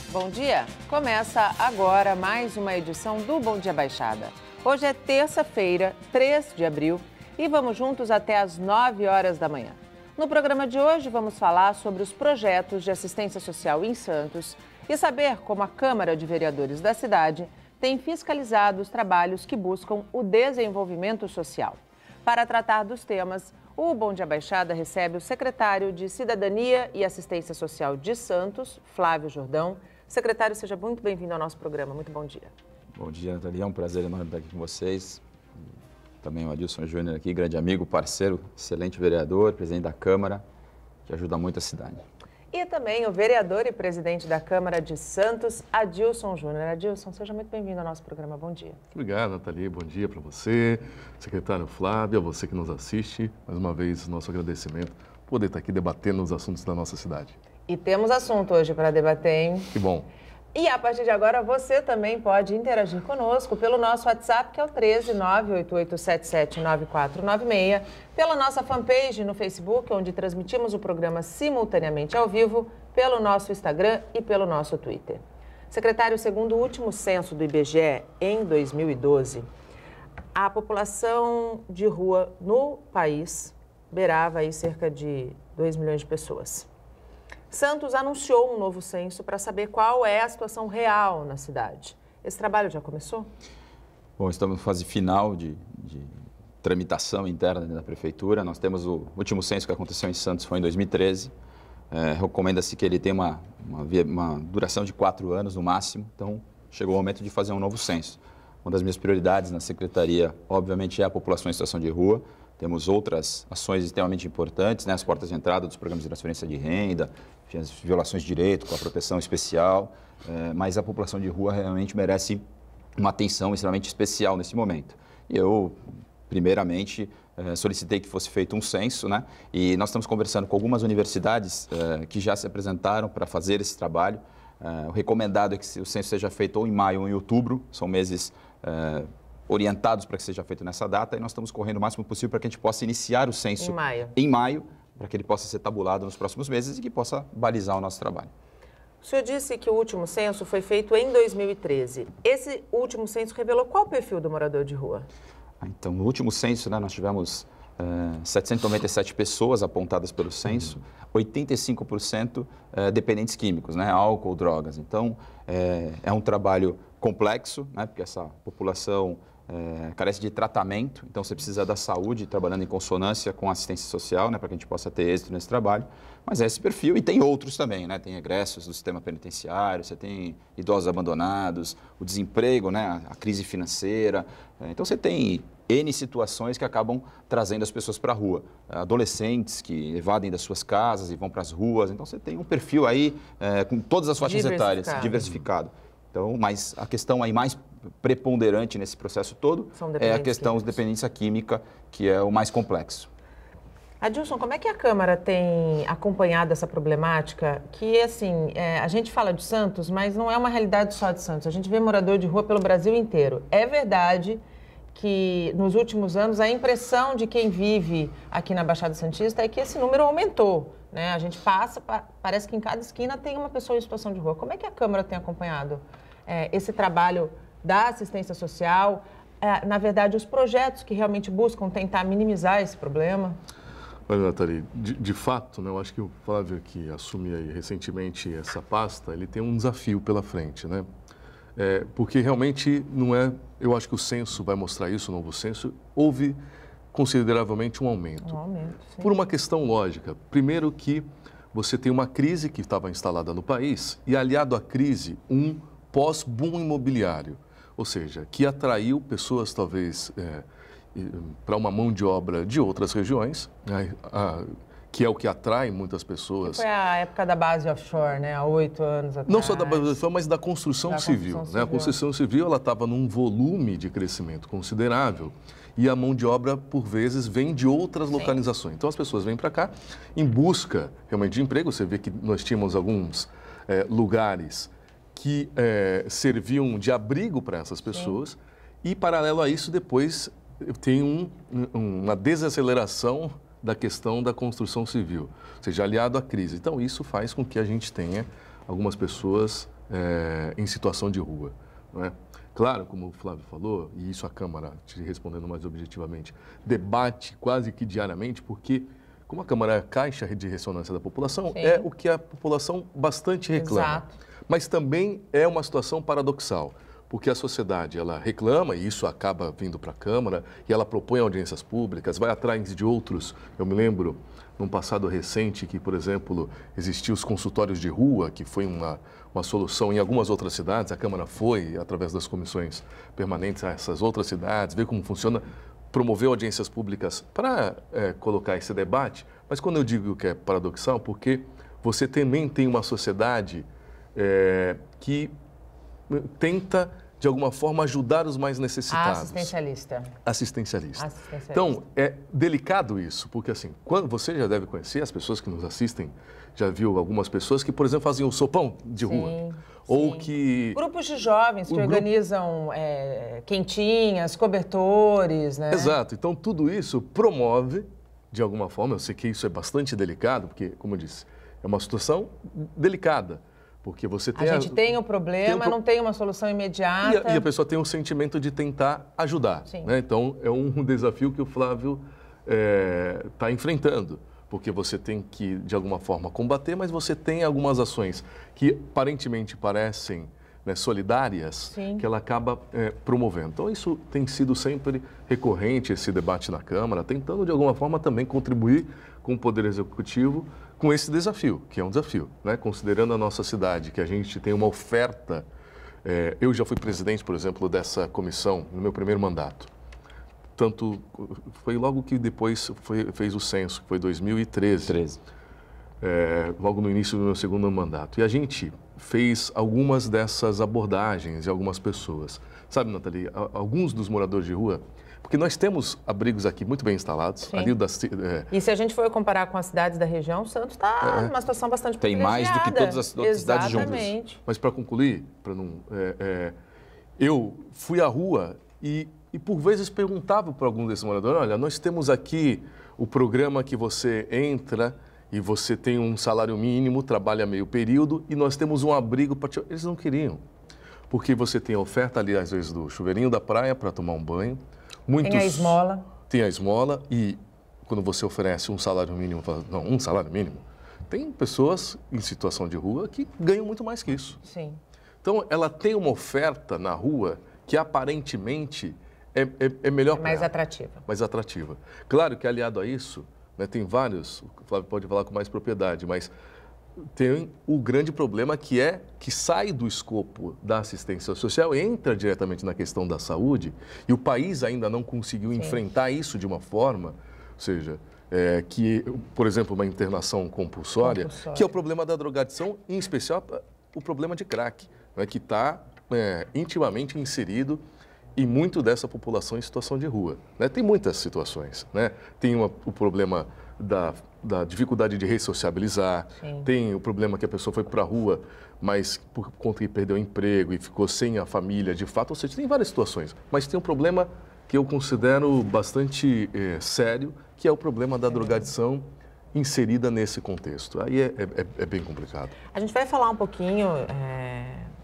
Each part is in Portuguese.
Bom dia! Começa agora mais uma edição do Bom Dia Baixada. Hoje é terça-feira, 3 de abril, e vamos juntos até às 9 horas da manhã. No programa de hoje vamos falar sobre os projetos de assistência social em Santos e saber como a Câmara de Vereadores da cidade tem fiscalizado os trabalhos que buscam o desenvolvimento social. Para tratar dos temas, o Bom Dia Baixada recebe o secretário de Cidadania e Assistência Social de Santos, Flávio Jordão. Secretário, seja muito bem-vindo ao nosso programa. Muito bom dia. Bom dia, Nathalie. É um prazer enorme estar aqui com vocês. Também o Adilson Júnior aqui, grande amigo, parceiro, excelente vereador, presidente da Câmara, que ajuda muito a cidade. E também o vereador e presidente da Câmara de Santos, Adilson Júnior. Adilson, seja muito bem-vindo ao nosso programa. Bom dia. Obrigado, Nathalie. Bom dia para você, secretário Flávio, a você que nos assiste. Mais uma vez, nosso agradecimento por poder estar aqui debatendo os assuntos da nossa cidade. E temos assunto hoje para debater, hein? Que bom. E a partir de agora você também pode interagir conosco pelo nosso WhatsApp, que é o 13988779496, pela nossa fanpage no Facebook, onde transmitimos o programa simultaneamente ao vivo, pelo nosso Instagram e pelo nosso Twitter. Secretário, segundo o último censo do IBGE, em 2012, a população de rua no país beirava aí cerca de 2 milhões de pessoas. Santos anunciou um novo censo para saber qual é a situação real na cidade. Esse trabalho já começou? Bom, estamos na fase final de tramitação interna da prefeitura. Nós temos o último censo que aconteceu em Santos, foi em 2013. Recomenda-se que ele tenha uma duração de 4 anos no máximo. Então, chegou o momento de fazer um novo censo. Uma das minhas prioridades na secretaria, obviamente, é a população em situação de rua. Temos outras ações extremamente importantes, né? As portas de entrada dos programas de transferência de renda, as violações de direito com a proteção especial, mas a população de rua realmente merece uma atenção extremamente especial nesse momento. E eu, primeiramente, solicitei que fosse feito um censo, né? E nós estamos conversando com algumas universidades que já se apresentaram para fazer esse trabalho. O recomendado é que o censo seja feito ou em maio ou em outubro, são meses orientados para que seja feito nessa data, e nós estamos correndo o máximo possível para que a gente possa iniciar o censo em maio, para que ele possa ser tabulado nos próximos meses e que possa balizar o nosso trabalho. O senhor disse que o último censo foi feito em 2013. Esse último censo revelou qual o perfil do morador de rua? Então, no último censo, né, nós tivemos 797 pessoas apontadas pelo censo, 85% dependentes químicos, né, álcool, drogas. Então, é um trabalho complexo, né, porque essa população carece de tratamento, então você precisa da saúde trabalhando em consonância com a assistência social, né, para que a gente possa ter êxito nesse trabalho. Mas é esse perfil, e tem outros também, né, tem egressos do sistema penitenciário, você tem idosos abandonados, o desemprego, né, a crise financeira. Então você tem N situações que acabam trazendo as pessoas para a rua. Adolescentes que evadem das suas casas e vão para as ruas. Então você tem um perfil aí com todas as faixas etárias, diversificado. Então, mas a questão aí mais preponderante nesse processo todo é a questão dos dependência química, que é o mais complexo. Adilson, como é que a Câmara tem acompanhado essa problemática? Que, assim, a gente fala de Santos, mas não é uma realidade só de Santos. A gente vê morador de rua pelo Brasil inteiro. É verdade que, nos últimos anos, a impressão de quem vive aqui na Baixada Santista é que esse número aumentou, né? A gente passa, parece que em cada esquina tem uma pessoa em situação de rua. Como é que a Câmara tem acompanhado esse trabalho da assistência social, na verdade, os projetos que realmente buscam tentar minimizar esse problema? Olha, Nathalie, de fato, né, eu acho que o Flávio, que assume aí recentemente essa pasta, ele tem um desafio pela frente, né? Porque realmente não é... Eu acho que o censo vai mostrar isso, o novo censo. Houve consideravelmente um aumento. Sim. Por uma questão lógica. Primeiro que você tem uma crise que estava instalada no país e, aliado à crise, um pós-boom imobiliário. Ou seja, que atraiu pessoas, talvez, para uma mão de obra de outras regiões, que é o que atrai muitas pessoas. Foi a época da base offshore, né? Há 8 anos atrás. Não só da base offshore, mas da construção civil. Né? A construção civil estava num volume de crescimento considerável e a mão de obra, por vezes, vem de outras localizações. Então, as pessoas vêm para cá em busca realmente de emprego. Você vê que nós tínhamos alguns lugares que serviam de abrigo para essas pessoas. Sim. E, paralelo a isso, depois tem uma desaceleração da questão da construção civil, ou seja, aliado à crise. Então, isso faz com que a gente tenha algumas pessoas em situação de rua, não é? Claro, como o Flávio falou, e isso a Câmara, te respondendo mais objetivamente, debate quase que diariamente, porque como a Câmara é a caixa de ressonância da população, Sim. é o que a população bastante reclama. Exato. Mas também é uma situação paradoxal, porque a sociedade, ela reclama, e isso acaba vindo para a Câmara, e ela propõe audiências públicas, vai atrás de outros. Eu me lembro, num passado recente, que, por exemplo, existiam os consultórios de rua, que foi uma solução em algumas outras cidades. A Câmara foi, através das comissões permanentes, a essas outras cidades, ver como funciona, promover audiências públicas para colocar esse debate. Mas quando eu digo que é paradoxal, porque você também tem uma sociedade que tenta, de alguma forma, ajudar os mais necessitados. Assistencialista. Então, é delicado isso, porque assim, quando você já deve conhecer, as pessoas que nos assistem, já viu algumas pessoas que, por exemplo, fazem o sopão de rua. Ou que... Grupos de jovens que organizam quentinhas, cobertores, né? Exato. Então, tudo isso promove, de alguma forma, eu sei que isso é bastante delicado, porque, como eu disse, é uma situação delicada. Porque você tem a gente tem um problema, não tem uma solução imediata. E a pessoa tem um sentimento de tentar ajudar. Né? Então, é um desafio que o Flávio está enfrentando. Porque você tem que, de alguma forma, combater, mas você tem algumas ações que aparentemente parecem solidárias, que ela acaba promovendo. Então, isso tem sido sempre recorrente, esse debate na Câmara, tentando, de alguma forma, também contribuir com o Poder Executivo com esse desafio, que é um desafio, né? Considerando a nossa cidade, que a gente tem uma oferta. Eu já fui presidente, por exemplo, dessa comissão no meu primeiro mandato. Tanto foi logo que depois fez o censo, que foi 2013. Logo no início do meu segundo mandato. E a gente fez algumas dessas abordagens de algumas pessoas. Sabe, Nathalie, alguns dos moradores de rua, porque nós temos abrigos aqui muito bem instalados. Ali e se a gente for comparar com as cidades da região, Santos está numa situação bastante privilegiada. Tem mais do que todas as outras cidades juntas. Mas para concluir, eu fui à rua e por vezes perguntava para algum desses moradores, olha, nós temos aqui o programa que você entra e você tem um salário mínimo, trabalha meio período e nós temos um abrigo para te... Eles não queriam, porque você tem a oferta ali, às vezes, do chuveirinho da praia para tomar um banho. Tem a esmola. Tem a esmola e quando você oferece um salário mínimo, um salário mínimo, tem pessoas em situação de rua que ganham muito mais que isso. Sim. Então, ela tem uma oferta na rua que aparentemente é melhor para ela. Mais atrativa. Mais atrativa. Claro que aliado a isso, tem vários, o Flávio pode falar com mais propriedade, mas tem o grande problema que sai do escopo da assistência social, entra diretamente na questão da saúde, e o país ainda não conseguiu enfrentar isso de uma forma, ou seja, que, por exemplo, uma internação compulsória, que é o problema da drogadição, em especial o problema de crack, que está intimamente inserido em muito dessa população em situação de rua. Tem muitas situações. Tem o problema da dificuldade de ressociabilizar, tem o problema que a pessoa foi para a rua, mas por conta que perdeu o emprego e ficou sem a família de fato, ou seja, tem várias situações. Mas tem um problema que eu considero bastante sério, que é o problema da drogadição inserida nesse contexto. Aí é bem complicado. A gente vai falar um pouquinho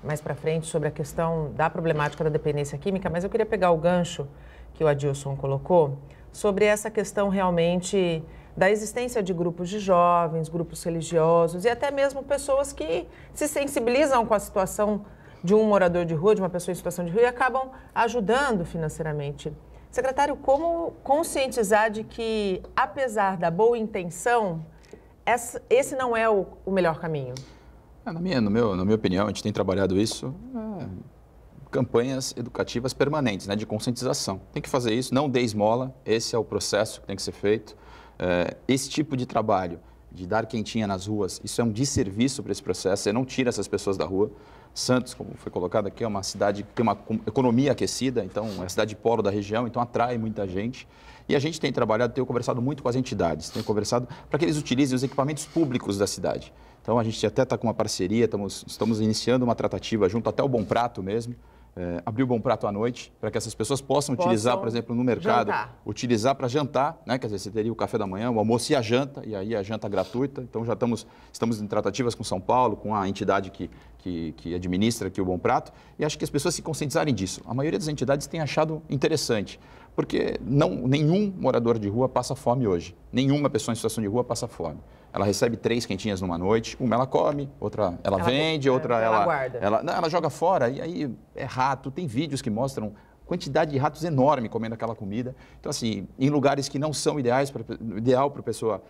mais para frente sobre a questão da problemática da dependência química, mas eu queria pegar o gancho que o Adilson colocou sobre essa questão realmente da existência de grupos de jovens, grupos religiosos e até mesmo pessoas que se sensibilizam com a situação de um morador de rua, de uma pessoa em situação de rua e acabam ajudando financeiramente. Secretário, como conscientizar de que, apesar da boa intenção, esse não é o melhor caminho? Na minha opinião, a gente tem trabalhado isso, campanhas educativas permanentes, de conscientização. Tem que fazer isso, não dê esmola, esse é o processo que tem que ser feito. Esse tipo de trabalho, de dar quentinha nas ruas, isso é um desserviço para esse processo, você não tira essas pessoas da rua. Santos, como foi colocado aqui, é uma cidade que tem uma economia aquecida, então é a cidade polo da região, então atrai muita gente. E a gente tem trabalhado, tenho conversado muito com as entidades, tenho conversado para que eles utilizem os equipamentos públicos da cidade. Então a gente até está com uma parceria, estamos iniciando uma tratativa junto até o Bom Prato mesmo, abrir o Bom Prato à noite, para que essas pessoas possam utilizar, por exemplo, no mercado, utilizar para jantar, né? Quer dizer, você teria o café da manhã, o almoço e a janta, e aí a janta gratuita. Então, já estamos em tratativas com São Paulo, com a entidade que administra aqui o Bom Prato, e acho que as pessoas se conscientizarem disso. A maioria das entidades tem achado interessante, porque nenhum morador de rua passa fome hoje. Nenhuma pessoa em situação de rua passa fome. Ela recebe 3 quentinhas numa noite, uma ela come, outra ela vende, outra ela guarda. Ela joga fora, e aí é rato. Tem vídeos que mostram quantidade de ratos enorme comendo aquela comida. Então, assim, em lugares que não são ideal para a pessoa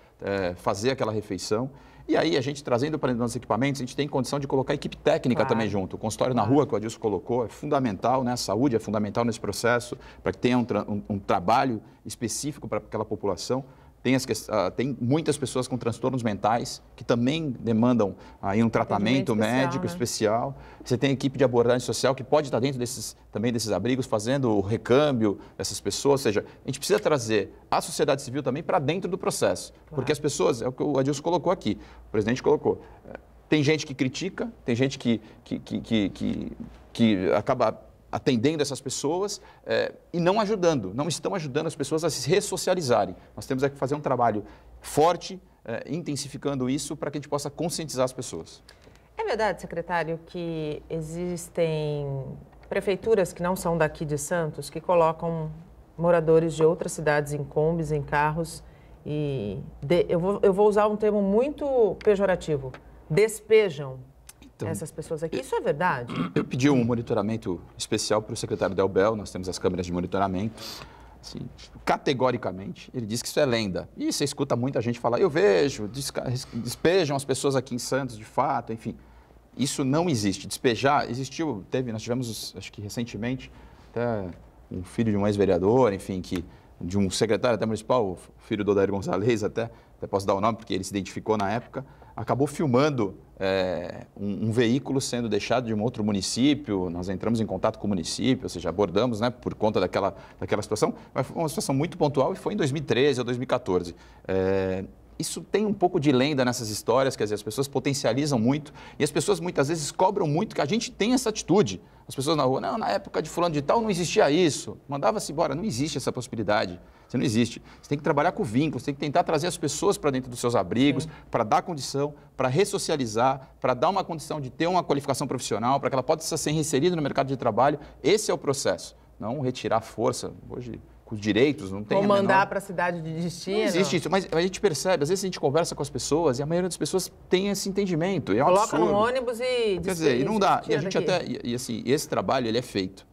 fazer aquela refeição. E aí, a gente trazendo para nossos equipamentos, a gente tem condição de colocar equipe técnica também junto. O consultório na rua, que o Adilson colocou, é fundamental, né? A saúde é fundamental nesse processo, para que tenha um trabalho específico para aquela população. Tem muitas pessoas com transtornos mentais que também demandam aí um tratamento médico especial. Você tem equipe de abordagem social que pode estar dentro também desses abrigos, fazendo o recâmbio dessas pessoas. Ou seja, a gente precisa trazer a sociedade civil também para dentro do processo. Porque as pessoas, é o que o Adilson colocou aqui, o presidente colocou, tem gente que critica, tem gente que acaba atendendo essas pessoas e não estão ajudando as pessoas a se ressocializarem. Nós temos que fazer um trabalho forte, intensificando isso, para que a gente possa conscientizar as pessoas. É verdade, secretário, que existem prefeituras que não são daqui de Santos, que colocam moradores de outras cidades em combis, em carros, e eu vou usar um termo muito pejorativo, despejam essas pessoas aqui. Isso é verdade? Eu pedi um monitoramento especial para o secretário Delbel, nós temos as câmeras de monitoramento. Assim, categoricamente, ele diz que isso é lenda. E você escuta muita gente falar, eu vejo, despejam as pessoas aqui em Santos, de fato, enfim. Isso não existe. Despejar, nós tivemos, acho que recentemente, até um filho de um ex-vereador, enfim, de um secretário até municipal, o filho do Odair Gonzalez, até posso dar o nome, porque ele se identificou na época, acabou filmando um veículo sendo deixado de um outro município. Nós entramos em contato com o município, ou seja, abordamos, né, por conta daquela situação, mas foi uma situação muito pontual e foi em 2013 ou 2014. Isso tem um pouco de lenda nessas histórias, quer dizer, as pessoas potencializam muito e as pessoas muitas vezes cobram muito que a gente tenha essa atitude. As pessoas na rua, não, na época de fulano de tal não existia isso, mandava-se embora, não existe essa possibilidade, isso não existe. Você tem que trabalhar com vínculos, você tem que tentar trazer as pessoas para dentro dos seus abrigos, para dar condição, para ressocializar, para dar uma condição de ter uma qualificação profissional, para que ela possa ser reinserida no mercado de trabalho. Esse é o processo, não retirar força. Hoje, com os direitos, não tem. Ou mandar para a cidade de destino. Não existe isso, mas a gente percebe, às vezes a gente conversa com as pessoas e a maioria das pessoas tem esse entendimento. É um Coloca absurdo. no ônibus e quer dizer, e não dá. E a gente assim, esse trabalho ele é feito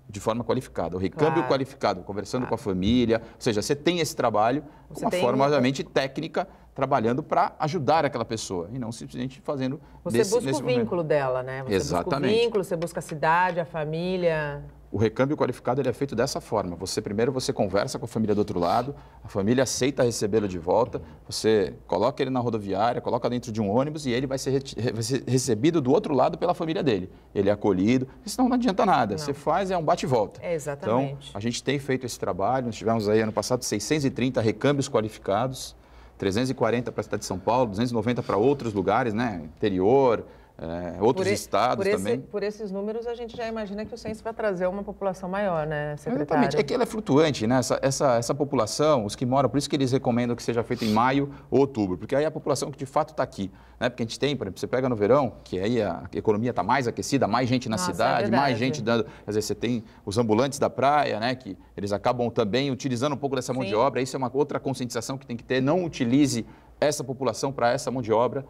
de forma qualificada, o recâmbio qualificado, conversando com a família, ou seja, você tem esse trabalho com uma forma, obviamente, técnica, trabalhando para ajudar aquela pessoa e não simplesmente fazendo Você busca o vínculo dela, né? Você Exatamente. Busca o vínculo, você busca a cidade, a família. O recâmbio qualificado ele é feito dessa forma. Primeiro você conversa com a família do outro lado, a família aceita recebê-lo de volta, você coloca ele na rodoviária, coloca dentro de um ônibus e ele vai ser recebido do outro lado pela família dele. Ele é acolhido, senão não adianta nada. Não. Você faz, é um bate e volta. Exatamente. Então, a gente tem feito esse trabalho, nós tivemos aí ano passado 630 recâmbios qualificados, 340 para a cidade de São Paulo, 290 para outros lugares, né? Interior, outros estados também. Por esses números, a gente já imagina que o censo vai trazer uma população maior, né, secretário? Exatamente. É que ela é flutuante, né? Essa população, os que moram, por isso que eles recomendam que seja feito em maio ou outubro, porque aí é a população que de fato está aqui. Né? Porque a gente tem, por exemplo, você pega no verão, que aí a economia está mais aquecida, mais gente na cidade, mais gente dando... Quer dizer, você tem os ambulantes da praia, né? Que eles acabam também utilizando um pouco dessa mão de obra. Isso é uma outra conscientização que tem que ter. Não utilize essa população para essa mão de obra.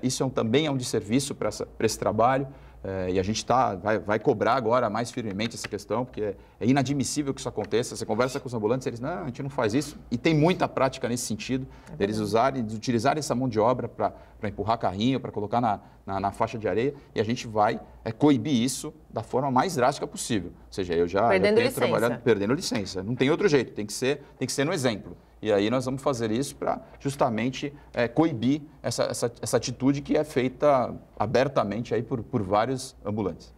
Isso também é um desserviço para esse trabalho e a gente vai cobrar agora mais firmemente essa questão, porque é inadmissível que isso aconteça. Você conversa com os ambulantes, eles, não, a gente não faz isso. E tem muita prática nesse sentido, eles utilizarem essa mão de obra para empurrar carrinho, para colocar na faixa de areia, e a gente vai coibir isso da forma mais drástica possível. Ou seja, eu tenho trabalhado perdendo licença. Não tem outro jeito, tem que ser no exemplo. E aí nós vamos fazer isso para justamente coibir essa atitude que é feita abertamente aí por vários ambulantes.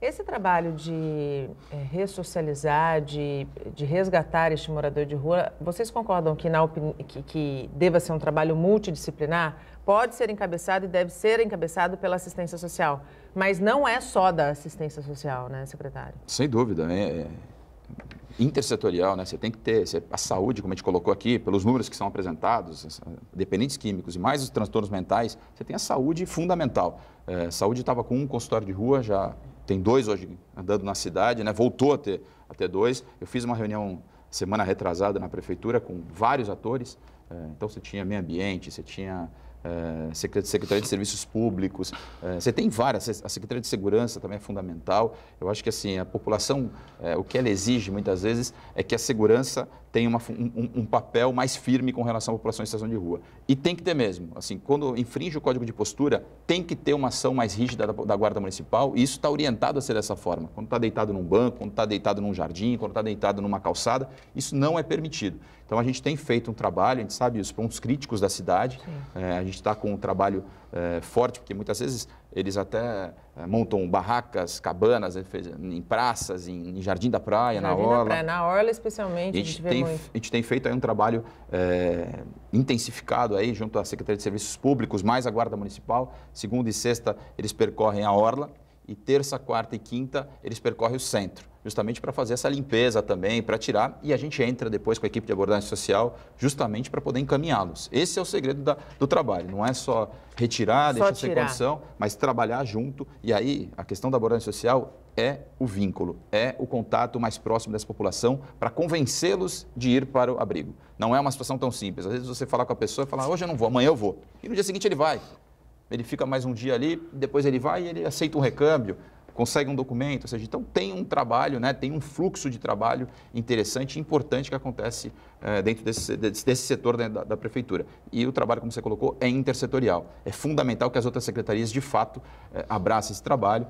Esse trabalho de ressocializar, de resgatar este morador de rua, vocês concordam que deva ser um trabalho multidisciplinar? pode ser encabeçado e deve ser encabeçado pela assistência social. Mas não é só da assistência social, né, secretário? Sem dúvida, né? Intersetorial, né? Você tem que ter a saúde, como a gente colocou aqui, pelos números que são apresentados, dependentes químicos e mais os transtornos mentais, você tem a saúde fundamental. Saúde estava com um consultório de rua, já tem 2 hoje andando na cidade, né? Voltou a ter 2. Eu fiz uma reunião semana retrasada na prefeitura com vários atores, então você tinha meio ambiente, você tinha Secretaria de Serviços Públicos, você tem várias, a Secretaria de Segurança também é fundamental. Eu acho que assim, a população, o que ela exige muitas vezes é que a segurança tenha um papel mais firme com relação à população em situação de rua. E tem que ter mesmo, assim, quando infringe o Código de Postura, tem que ter uma ação mais rígida da Guarda Municipal, e isso está orientado a ser dessa forma. Quando está deitado num banco, quando está deitado num jardim, quando está deitado numa calçada, isso não é permitido. Então, a gente tem feito um trabalho, a gente sabe os pontos críticos da cidade, a gente está com um trabalho forte, porque muitas vezes eles até montam barracas, cabanas em praças, em Jardim da Praia, na Orla. Na Orla, especialmente, a gente tem feito aí um trabalho intensificado aí junto à Secretaria de Serviços Públicos, mais a Guarda Municipal. Segunda e sexta, eles percorrem a Orla. E terça, quarta e quinta, eles percorrem o centro, justamente para fazer essa limpeza também, para tirar, e a gente entra depois com a equipe de abordagem social, justamente para poder encaminhá-los. Esse é o segredo do trabalho, não é só retirar, deixar sem condição, mas trabalhar junto, e aí a questão da abordagem social é o vínculo, é o contato mais próximo dessa população para convencê-los de ir para o abrigo. Não é uma situação tão simples, às vezes você fala com a pessoa e fala, hoje eu não vou, amanhã eu vou, e no dia seguinte ele vai. Ele fica mais um dia ali, depois ele vai e ele aceita um recâmbio, consegue um documento, ou seja, então tem um trabalho, né, tem um fluxo de trabalho interessante e importante que acontece dentro desse setor da prefeitura. E o trabalho, como você colocou, é intersetorial. É fundamental que as outras secretarias, de fato, abracem esse trabalho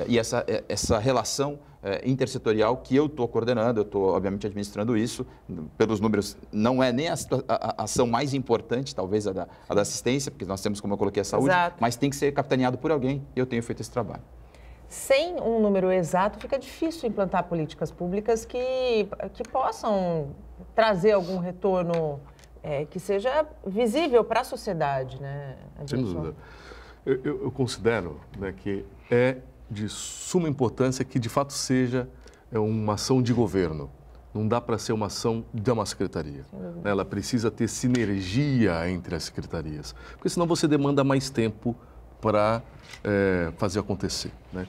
e essa relação intersetorial que eu estou coordenando, eu estou, obviamente, administrando isso. Pelos números, não é nem a ação mais importante, talvez, a da assistência, porque nós temos, como eu coloquei, a saúde, Exato. Mas tem que ser capitaneado por alguém e eu tenho feito esse trabalho. Sem um número exato, fica difícil implantar políticas públicas que possam trazer algum retorno que seja visível para a sociedade, né? Sem dúvida. Eu considero, né, que é de suma importância que, de fato, seja uma ação de governo. Não dá para ser uma ação de uma secretaria. Ela precisa ter sinergia entre as secretarias, porque senão você demanda mais tempo para fazer acontecer, né?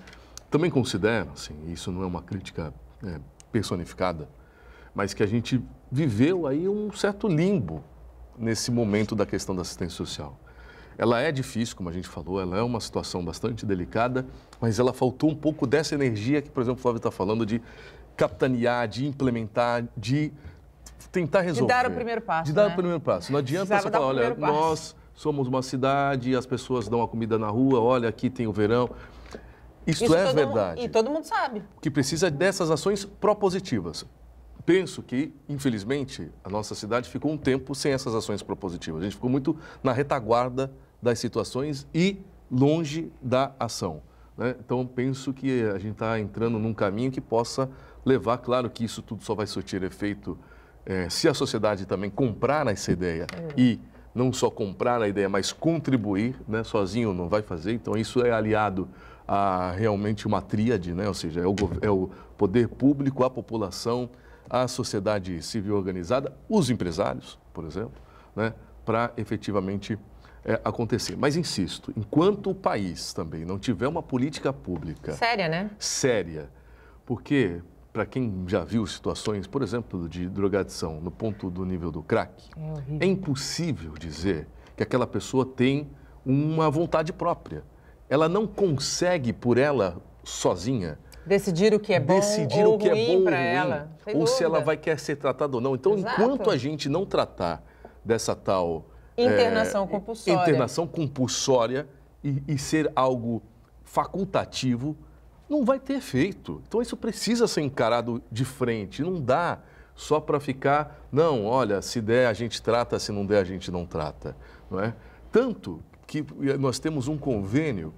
Também considero, assim, isso não é uma crítica personificada, mas que a gente viveu aí um certo limbo nesse momento da questão da assistência social. Ela é difícil, como a gente falou, ela é uma situação bastante delicada, mas ela faltou um pouco dessa energia que, por exemplo, o Flávio está falando, de capitanear, de implementar, de tentar resolver. De dar o primeiro passo, De dar o primeiro passo. Não adianta você falar, olha, nós somos uma cidade, as pessoas dão a comida na rua, olha, aqui tem o verão. Isso é verdade. E todo mundo sabe. Que precisa dessas ações propositivas. Penso que, infelizmente, a nossa cidade ficou um tempo sem essas ações propositivas. A gente ficou muito na retaguarda das situações e longe da ação, né? Então, penso que a gente está entrando num caminho que possa levar, claro que isso tudo só vai surtir efeito se a sociedade também comprar essa ideia e não só comprar a ideia, mas contribuir, né? Sozinho não vai fazer, então isso é aliado a realmente uma tríade, né? Ou seja, é o poder público, a população, a sociedade civil organizada, os empresários, por exemplo, né? Para efetivamente acontecer. Mas insisto, enquanto o país também não tiver uma política pública... Séria, né? Séria, porque... Para quem já viu situações, por exemplo, de drogadição no ponto do nível do crack, é impossível dizer que aquela pessoa tem uma vontade própria. Ela não consegue, por ela sozinha, decidir o que é bom ou ruim para ela. Ou se ela quer ser tratada ou não. Então, enquanto a gente não tratar dessa tal... internação compulsória. Internação compulsória e ser algo facultativo, não vai ter efeito. Então, isso precisa ser encarado de frente. Não dá só para ficar, não, olha, se der a gente trata, se não der a gente não trata. Não é? Tanto que nós temos um convênio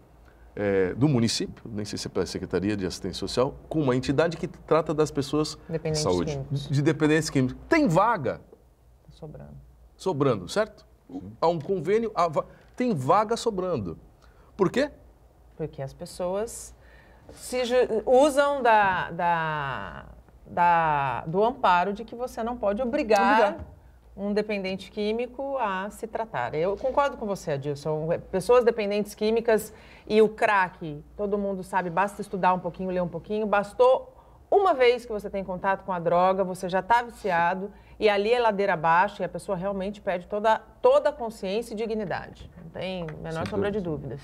do município, nem sei se é pela Secretaria de Assistência Social, com uma entidade que trata das pessoas de dependência química. Tem vaga. Sobrando. Sobrando, certo? Há um convênio, tem vaga sobrando. Por quê? Porque as pessoas usam do amparo de que você não pode obrigar um dependente químico a se tratar. Eu concordo com você, Adilson. Pessoas dependentes químicas e o crack, todo mundo sabe, basta estudar um pouquinho, ler um pouquinho, bastou uma vez que você tem contato com a droga, você já está viciado e ali é ladeira abaixo e a pessoa realmente perde toda a consciência e dignidade. Não tem a menor sombra de dúvidas.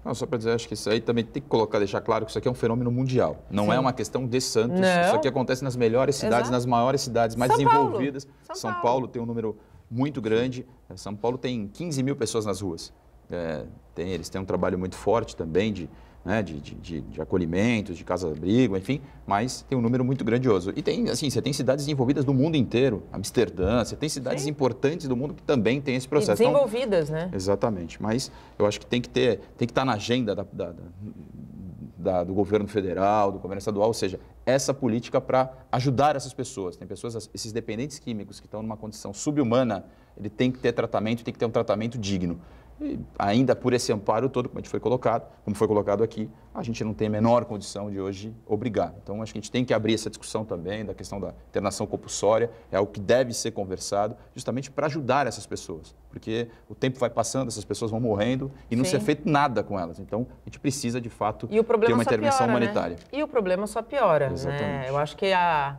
Não, só para dizer, acho que isso aí também tem que deixar claro que isso aqui é um fenômeno mundial. Não é uma questão de Santos. Não. Isso aqui acontece nas melhores cidades, nas maiores cidades mais desenvolvidas. São Paulo tem um número muito grande. São Paulo tem 15 mil pessoas nas ruas. Eles têm um trabalho muito forte também de acolhimentos, de casa-abrigo, enfim, mas tem um número muito grandioso. E tem, assim, você tem cidades desenvolvidas do mundo inteiro, Amsterdã, você tem cidades importantes do mundo que também tem esse processo. E desenvolvidas, né? Exatamente, mas eu acho que tem que estar na agenda do governo federal, do governo estadual, ou seja, essa política para ajudar essas pessoas. Tem pessoas, esses dependentes químicos que estão numa condição subhumana, ele tem que ter tratamento, tem que ter um tratamento digno. E ainda por esse amparo todo, como foi colocado aqui, a gente não tem a menor condição de hoje obrigar. Então, acho que a gente tem que abrir essa discussão também da questão da internação compulsória, é algo que deve ser conversado justamente para ajudar essas pessoas, porque o tempo vai passando, essas pessoas vão morrendo e não se é feito nada com elas. Então, a gente precisa, de fato, ter uma intervenção humanitária. Né? E o problema só piora. Exatamente. Né? Eu acho que a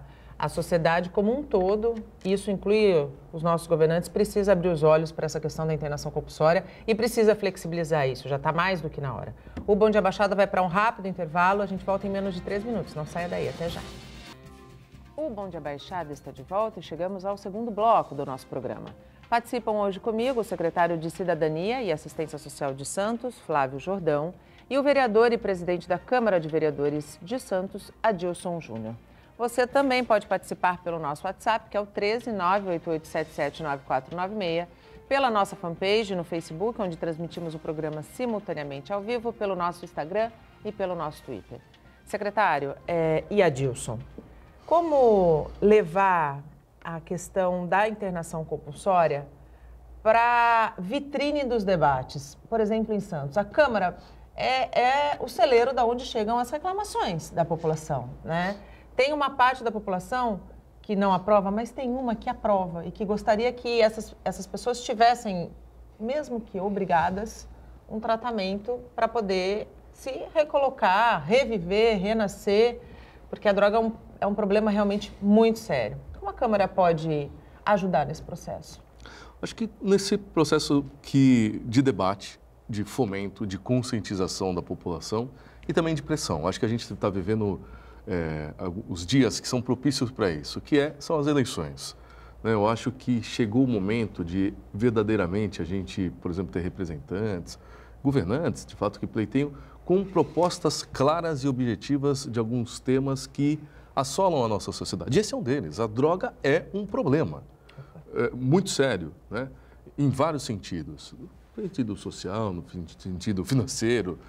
sociedade como um todo, isso inclui os nossos governantes, precisa abrir os olhos para essa questão da internação compulsória e precisa flexibilizar isso, já está mais do que na hora. O Bom Dia Baixada vai para um rápido intervalo, a gente volta em menos de 3 minutos, não saia daí, até já. O Bom Dia Baixada está de volta e chegamos ao segundo bloco do nosso programa. Participam hoje comigo o secretário de Cidadania e Assistência Social de Santos, Flávio Jordão, e o vereador e presidente da Câmara de Vereadores de Santos, Adilson Júnior. Você também pode participar pelo nosso WhatsApp, que é o 13988779496, pela nossa fanpage no Facebook, onde transmitimos o programa simultaneamente ao vivo, pelo nosso Instagram e pelo nosso Twitter. Secretário, e Adilson, como levar a questão da internação compulsória para a vitrine dos debates? Por exemplo, em Santos, a Câmara é o celeiro da onde chegam as reclamações da população, né? Tem uma parte da população que não aprova, mas tem uma que aprova e que gostaria que essas pessoas tivessem, mesmo que obrigadas, um tratamento para poder se recolocar, reviver, renascer, porque a droga é um problema realmente muito sério. Como a Câmara pode ajudar nesse processo? Acho que nesse processo de debate, de fomento, de conscientização da população e também de pressão. Acho que a gente está vivendo os dias que são propícios para isso, são as eleições. Eu acho que chegou o momento de verdadeiramente a gente, por exemplo, ter representantes, governantes, de fato, que pleiteiam com propostas claras e objetivas de alguns temas que assolam a nossa sociedade. E esse é um deles. A droga é um problema muito sério, né? Em vários sentidos. No sentido social, no sentido financeiro,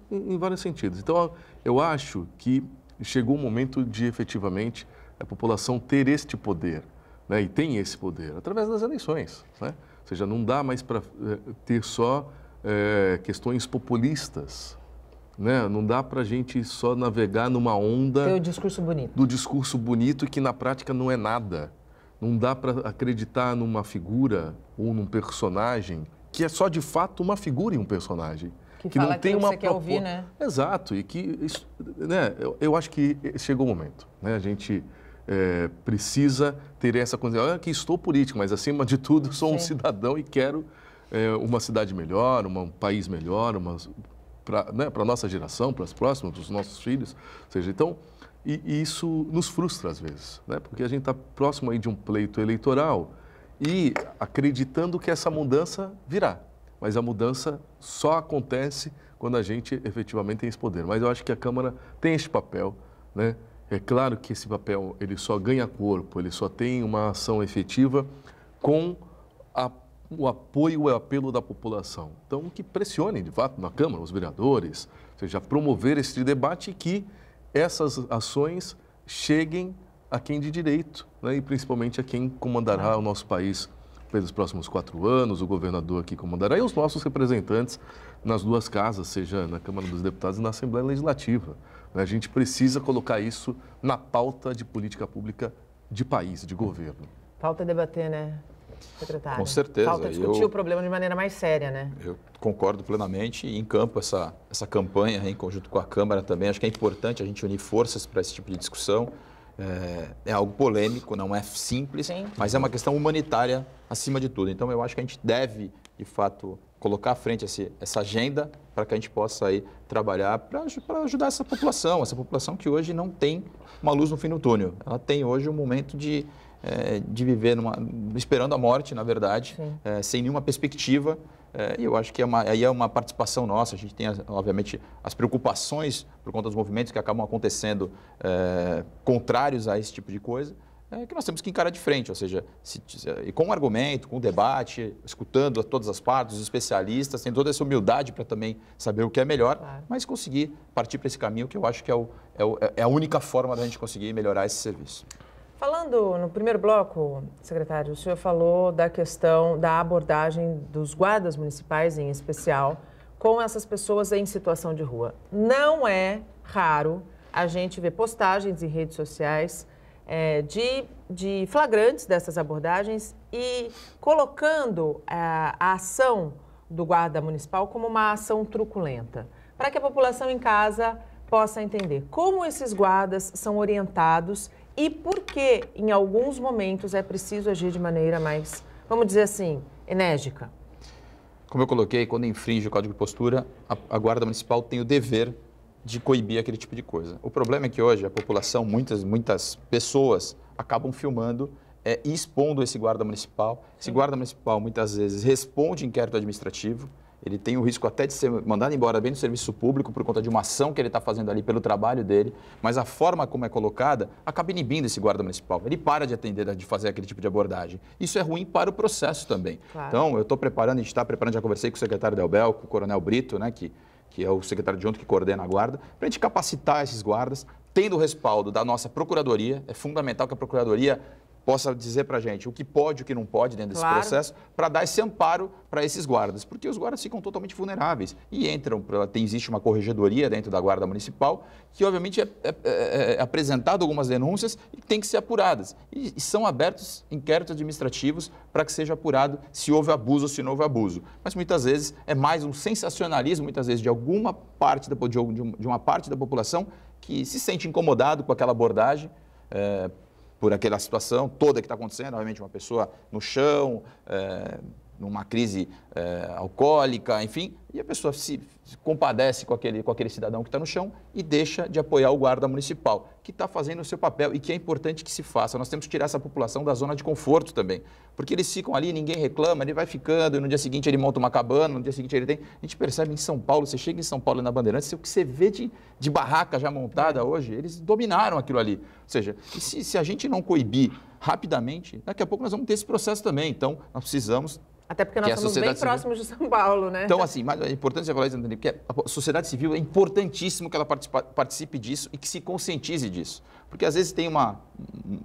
em vários sentidos. Então, eu acho que chegou o momento de, efetivamente, a população ter este poder, né? E tem esse poder, através das eleições, né? Ou seja, não dá mais para ter só questões populistas, né? Não dá para a gente só navegar numa onda... Ter o discurso bonito. Do discurso bonito que, na prática, não é nada. Não dá para acreditar numa figura ou num personagem que é só, de fato, uma figura e um personagem. Que não tem uma proposta. Quer ouvir, né? Exato, e que né, eu acho que chegou o momento, né? A gente precisa ter essa coisa, que estou político, mas acima de tudo sou um cidadão e quero uma cidade melhor, um país melhor, para a nossa geração, para as próximas, para os nossos filhos. Ou seja, então, e isso nos frustra às vezes, né? Porque a gente está próximo aí de um pleito eleitoral e acreditando que essa mudança virá. Mas a mudança só acontece quando a gente efetivamente tem esse poder. Mas eu acho que a Câmara tem esse papel, né? É claro que esse papel ele só ganha corpo, ele só tem uma ação efetiva com o apoio e o apelo da população. Então, que pressione, de fato, na Câmara, os vereadores, ou seja, promover esse debate e que essas ações cheguem a quem de direito, né? E principalmente a quem comandará o nosso país pelos próximos 4 anos, o governador aqui comandará, e os nossos representantes nas duas casas, seja na Câmara dos Deputados e na Assembleia Legislativa. A gente precisa colocar isso na pauta de política pública de país, de governo. Falta debater, né, secretário? Com certeza. Falta discutir o problema de maneira mais séria, né? Eu concordo plenamente e encampo essa campanha em conjunto com a Câmara também. Acho que é importante a gente unir forças para esse tipo de discussão. É algo polêmico, não é simples, sim, mas é uma questão humanitária acima de tudo. Então, eu acho que a gente deve, de fato, colocar à frente essa agenda para que a gente possa aí trabalhar para ajudar essa população que hoje não tem uma luz no fim do túnel. Ela tem hoje um momento de viver esperando a morte, na verdade, sem nenhuma perspectiva. E eu acho que aí é uma participação nossa. A gente tem, obviamente, as preocupações por conta dos movimentos que acabam acontecendo contrários a esse tipo de coisa, que nós temos que encarar de frente, ou seja, com argumento, com debate, escutando todas as partes, os especialistas, tendo toda essa humildade para também saber o que é melhor, claro, mas conseguir partir para esse caminho que eu acho que é a única forma da gente conseguir melhorar esse serviço. Falando no primeiro bloco, secretário, o senhor falou da questão da abordagem dos guardas municipais, em especial, com essas pessoas em situação de rua. Não é raro a gente ver postagens em redes sociais de flagrantes dessas abordagens e colocando a ação do guarda municipal como uma ação truculenta, para que a população em casa possa entender como esses guardas são orientados e por que, em alguns momentos, é preciso agir de maneira mais, vamos dizer assim, enérgica. Como eu coloquei, quando infringe o Código de Postura, a Guarda Municipal tem o dever de coibir aquele tipo de coisa. O problema é que hoje a população, muitas pessoas acabam filmando e expondo esse guarda municipal. Sim. Esse guarda municipal, muitas vezes, responde inquérito administrativo. Ele tem o risco até de ser mandado embora bem do serviço público por conta de uma ação que ele está fazendo ali pelo trabalho dele, mas a forma como é colocada acaba inibindo esse guarda municipal. Ele para de atender, de fazer aquele tipo de abordagem. Isso é ruim para o processo também. Claro. Então, eu estou preparando, a gente está preparando, já conversei com o secretário Delbel, com o coronel Brito, né, que é o secretário adjunto que coordena a guarda, para a gente capacitar esses guardas, tendo o respaldo da nossa procuradoria. É fundamental que a procuradoria possa dizer para a gente o que pode e o que não pode dentro desse processo, para dar esse amparo para esses guardas, porque os guardas ficam totalmente vulneráveis e existe uma corregedoria dentro da Guarda Municipal que, obviamente, é apresentado algumas denúncias e tem que ser apuradas. E são abertos inquéritos administrativos para que seja apurado se houve abuso ou se não houve abuso. Mas, muitas vezes, é mais um sensacionalismo, muitas vezes, de uma parte da população que se sente incomodado com aquela abordagem, por aquela situação toda que está acontecendo, obviamente uma pessoa no chão, numa crise alcoólica, enfim, e a pessoa se compadece com aquele cidadão que está no chão e deixa de apoiar o guarda municipal, que está fazendo o seu papel e que é importante que se faça. Nós temos que tirar essa população da zona de conforto também, porque eles ficam ali, ninguém reclama, ele vai ficando, e no dia seguinte ele monta uma cabana, no dia seguinte ele tem... A gente percebe em São Paulo, você chega em São Paulo na Bandeirantes, o que você vê de barraca já montada hoje, eles dominaram aquilo ali. Ou seja, se a gente não coibir rapidamente, daqui a pouco nós vamos ter esse processo também. Então, nós precisamos... Até porque nós estamos bem próximos de São Paulo, né? Então, assim, mas é importante você falar isso, porque a sociedade civil é importantíssimo que ela participe disso e que se conscientize disso. Porque, às vezes, tem uma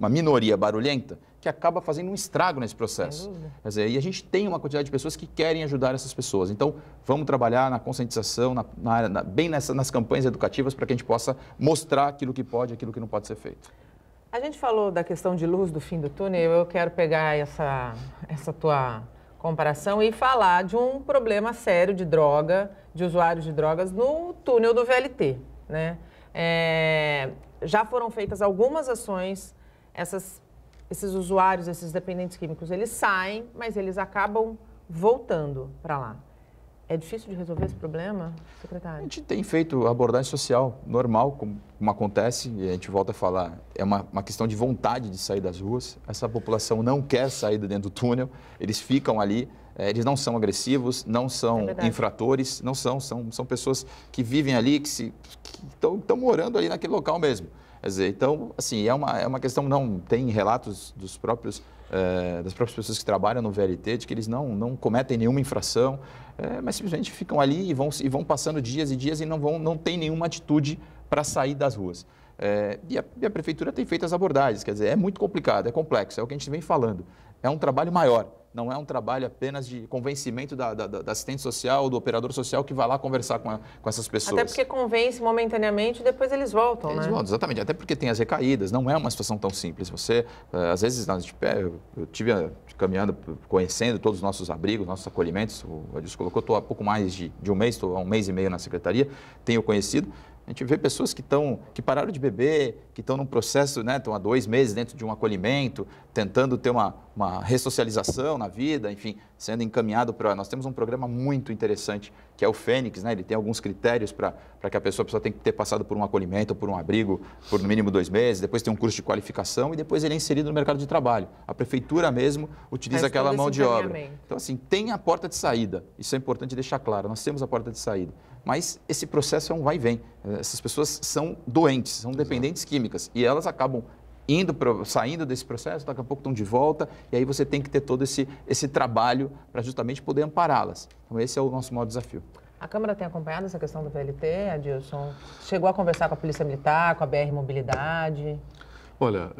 minoria barulhenta que acaba fazendo um estrago nesse processo. Quer dizer, e a gente tem uma quantidade de pessoas que querem ajudar essas pessoas. Então, vamos trabalhar na conscientização, bem nas campanhas educativas, para que a gente possa mostrar aquilo que pode e aquilo que não pode ser feito. A gente falou da questão de luz do fim do túnel, eu quero pegar essa tua comparação e falar de um problema sério de droga, de usuários de drogas no túnel do VLT, né? Já foram feitas algumas ações, esses usuários, esses dependentes químicos, eles saem, mas eles acabam voltando para lá. É difícil de resolver esse problema, secretário? A gente tem feito abordagem social normal, como acontece, e a gente volta a falar, é uma questão de vontade de sair das ruas. Essa população não quer sair de dentro do túnel, eles ficam ali, eles não são agressivos, não são infratores, são pessoas que vivem ali, que estão morando ali naquele local mesmo. Quer dizer, então, assim, é uma questão, não tem relatos das próprias pessoas que trabalham no VLT, de que eles não cometem nenhuma infração, mas simplesmente ficam ali e vão passando dias e dias e não têm nenhuma atitude para sair das ruas. E a Prefeitura tem feito as abordagens, quer dizer, é muito complicado, é complexo, é o que a gente vem falando. É um trabalho maior, não é um trabalho apenas de convencimento da assistente social, do operador social que vai lá conversar com essas pessoas. Até porque convence momentaneamente e depois eles voltam, Eles voltam, exatamente. Até porque tem as recaídas, não é uma situação tão simples. Você, às vezes, eu estive caminhando, conhecendo todos os nossos abrigos, nossos acolhimentos. O Adilson colocou, estou há pouco mais de um mês, estou há 1 mês e meio na secretaria, tenho conhecido. A gente vê pessoas que pararam de beber, que estão num processo, né, estão há 2 meses dentro de um acolhimento, tentando ter uma ressocialização na vida, enfim, sendo encaminhado para... Nós temos um programa muito interessante, que é o Fênix, né? Ele tem alguns critérios para que a pessoa tem que ter passado por um acolhimento, por um abrigo, por no mínimo 2 meses, depois tem um curso de qualificação e depois ele é inserido no mercado de trabalho. A prefeitura mesmo utiliza aquela mão de obra. Então, assim, tem a porta de saída, isso é importante deixar claro, nós temos a porta de saída. Mas esse processo é um vai e vem. Essas pessoas são doentes, são dependentes químicas e elas acabam saindo desse processo, daqui a pouco estão de volta e aí você tem que ter todo esse trabalho para justamente poder ampará-las. Então esse é o nosso maior desafio. A Câmara tem acompanhado essa questão do VLT, Adilson? Chegou a conversar com a Polícia Militar, com a BR Mobilidade? Olha,